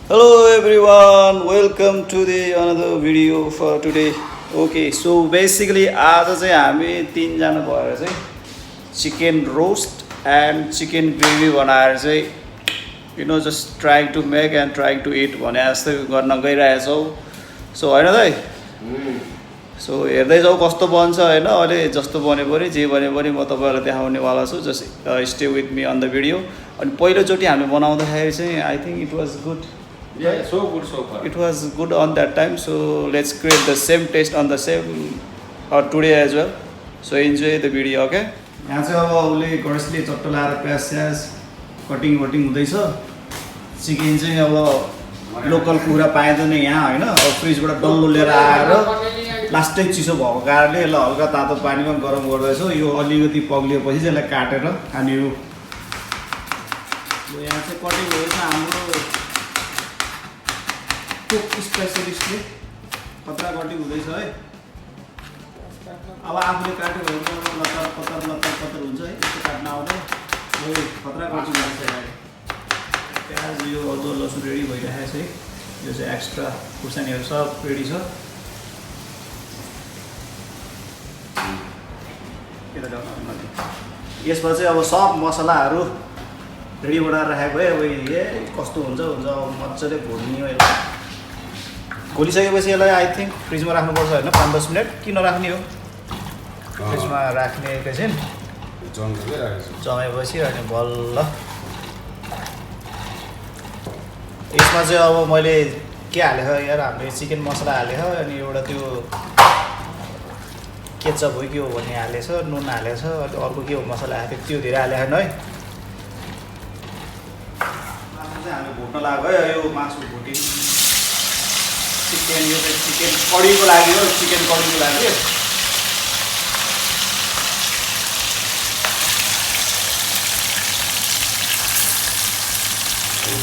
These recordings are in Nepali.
Hello everyone, welcome to the another video for today. Okay, so basically आज चाहिँ हामी तीनजना भएर चाहिँ chicken roast and chicken gravy बनाएर चाहिँ just trying to make and trying to it भने जस्तै गर्न गइरहेछौँ. सो होइन दाइ, सो हेर्दै जाउँ कस्तो बन्छ होइन. अहिले जस्तो बने पनि जे बने पनि म तपाईँहरूलाई देखाउनेवाला छु. Just stay with me on the video. अनि पहिलोचोटि हामी बनाउँदाखेरि चाहिँ I think it was good. Yeah, so good so far. It was good on that time, so let's create the same taste on the same today as well. So enjoy the video, okay? यहाँ चाहिँ अब उसले गणेशले चट्टो लाएर प्याज स्याज कटिङ हुँदैछ. चिकन चाहिँ अब लोकल कुरा पाइँदैन यहाँ होइन. अब फ्रिजबाट डल्लो लिएर आएर लास्टै चिसो भएको कारणले यसलाई हल्का तातो पानीमा गरम गर्दैछौँ. यो अलिकति पग्लिएपछि चाहिँ यसलाई काटेर खाने हो. यहाँ चाहिँ कटिङ हुँदैछ हाम्रो कुक स्पेसलिस्टले. कत्रा कटिङ हुँदैछ है. अब आफूले काट्यो भने त लतर पतर हुन्छ है. यस्तो काट्न आउँदैन. खतरा कटिङ भइसक्यो. प्याज यो अदुवा लसुन रेडी भइरहेको छ है. यो चाहिँ एक्स्ट्रा खुर्सानीहरू सब रेडी छ. यसमा चाहिँ अब सब मसलाहरू रेडी बनाएर राखेको है. अब कस्तो हुन्छ अब मजाले भुट्ने हो. यसलाई खोलिसकेपछि यसलाई आई थिङ्क फ्रिजमा राख्नुपर्छ होइन. 5-10 मिनट किन राख्ने हो फ्रिजमा राख्ने एकैछिन जमेपछि अनि बल्ल. यसमा चाहिँ अब मैले के हालेको यार, हामीले चिकन मसला हालेको अनि एउटा त्यो केचप हो के हो भन्ने हालेछ, नुन हालेछ, अनि अर्को के हो मसला हालेको त्यो धेरै हालेको छैन है. हामी भुट्न लाग्यो है. यो मासु भुटिन् चिकन. यो चाहिँ चिकन कढीको लागि हो. चिकन कढीको लागि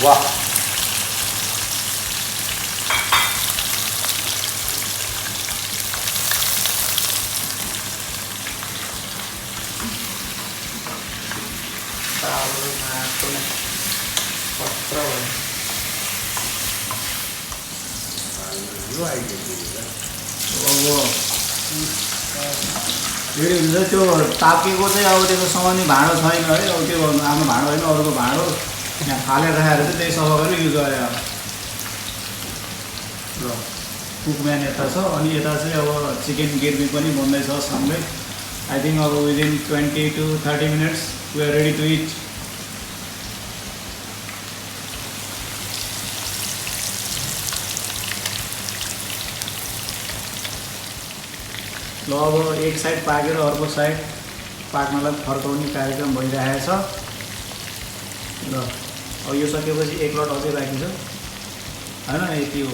वाह. रेडी हुन्छ. त्यो ताकेको चाहिँ अब त्यसको समाउने भाँडो छैन है. अब त्यो आफ्नो भाँडो होइन, अरूको भाँडो यहाँ फालेर राखेर चाहिँ त्यही सफा गरेर युज गरे. र कुकम्यान यता छ अनि यता चाहिँ अब चिकन ग्रेभी पनि बन्दैछ सँगै. आई थिङ्क अब within 20 to 30 minutes we are ready to it. ल अब एक साइड पाकेर अर्को साइड पाक्नलाई फर्काउने कार्यक्रम भइरहेछ. ल अब यो सकेपछि एक लट अझै बाँकी छ होइन. यति हो.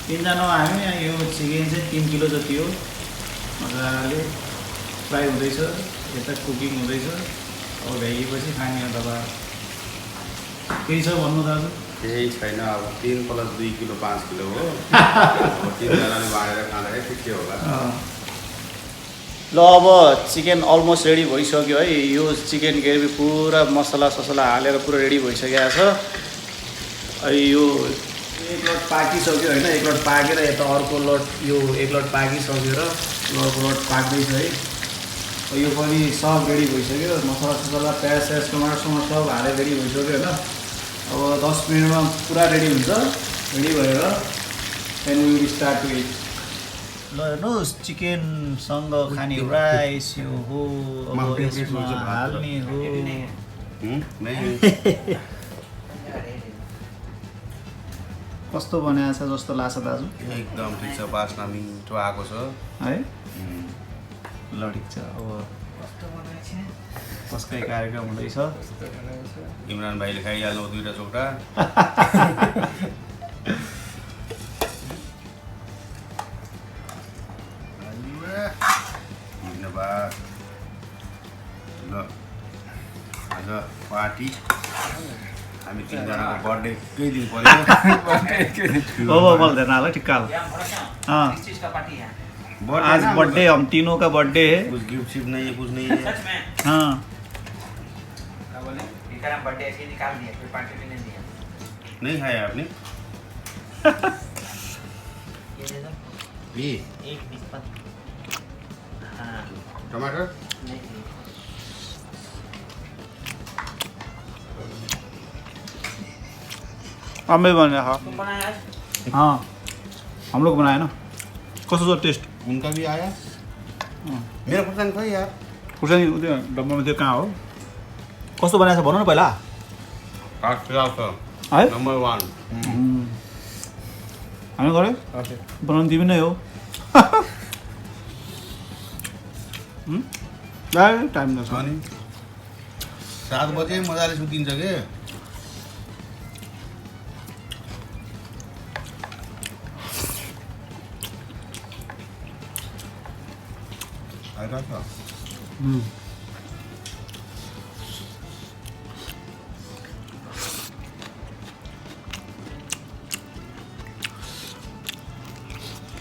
तिनजना हामी. यो चिकन चाहिँ 3 किलो जति हो. मजाले फ्राई हुँदैछ, यता कुकिङ हुँदैछ. अब भ्याइएपछि खाने हो. तपाईँ केही छ भन्नु दाजु? केही छैन. अब 3 + 2 किलो 5 किलो हो. अब 3 जनाले बाँडेर खाँदाखेरि ठिकै होला. ल अब चिकन अलमोस्ट रेडी भइसक्यो है. यो चिकन ग्रेभी पुरा मसला ससला हालेर पुरा रेडी भइसकेको छ. अनि यो एक लट पाकिसक्यो होइन. एक लट पाकेर यता अर्को लट, यो एक लट पाकिसकेर अर्को लट पाक्दैछ है. यो पनि सब रेडी भइसक्यो. मसला ससला प्याज स्याज टमाटर सब हालेर रेडी भइसक्यो होइन. अब 10 मिनटमा पुरा रेडी हुन्छ. रेडी भएर then we will start to it. ल हेर्नुहोस्, चिकनसँग खाने राइस यो हो. अब यसमा हाल्ने हो. कस्तो बनाएको छ जस्तो लाग्छ दाजु? एकदम ठिक छ. बास्ना मिठो आएको छ है. ल ठिक छ. अब कसकै कार्यक्रम हुँदैछ. इमरान भाइले खाइहाल्नु 2टा चोक्टा. धन्यवाद. ल आज पार्टी हामी 3जनाको बर्थडेकै दिन पऱ्यो. अब मलाई ध्यान हाल ठिक्क हाल. आज बर्थडे हम तीनों का बर्थडे है. कुछ गिफ्ट शिफ्ट नहीं है, कुछ नहीं है. सच में? हाँ. बर्थडे ऐसे निकाल दिया, कोई पार्टी भी नहीं दिया. नहीं खाया आपने? ये एक पीस पर हाँ टमाटर नहीं अम्बे बने हाँ तुम बनाया आज हाँ हम लोग बनाए ना कस्तो छ टेस्ट उनका भी आया मेरा पता नहीं था यार खुर्सानी त्यो डब्बामा त्यो कहाँ हो कस्तो बनाएछ भन न पहिला है नंबर 1 हामी गऱ्यो बनाउनु तिमी नै हो टाइम लाग्छ अनि 7 बजे मजाले सुतिन्छ के आइराछ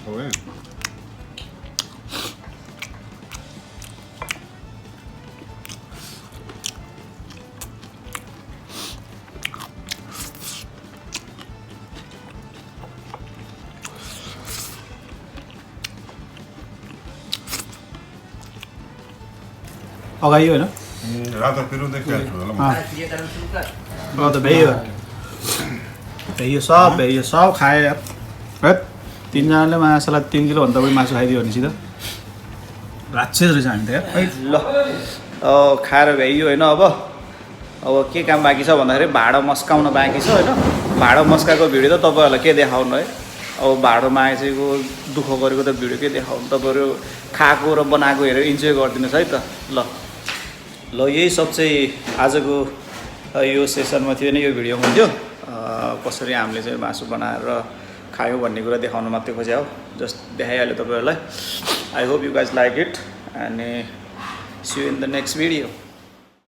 ओए अगाइयो होइन रातो पिरो देख्छ होला हाँ। ये तरह शुरू कर त भ्याइयो सब खायो यार है तिनजनाले माछाला 3 किलोभन्दा बढी मासु खाइदियो भने सिधै राक्षस रहेछ हामी त यार है ल खाएर भ्याइयो होइन अब के काम बाँकी छ भन्दाखेरि भाँडा मस्काउन बाँकी छ होइन भाँडा मस्काएको भिडियो त तपाईँहरूलाई के देखाउनु है अब भाँडोमा आइसकेको दुःख गरेको त भिडियो के देखाउनु तपाईँहरू खाएको र बनाएको हेरेर इन्जोय गरिदिनुहोस् है त ल यही सब चाहिँ आजको यो सेसनमा थियो नि यो भिडियोमा थियो कसरी हामीले चाहिँ मासु बनाएर खायो भन्ने कुरा देखाउन मात्रै खोजे हो जस्ट देखाइहाल्यो तपाईँहरूलाई I hope you guys like it and see you in the next video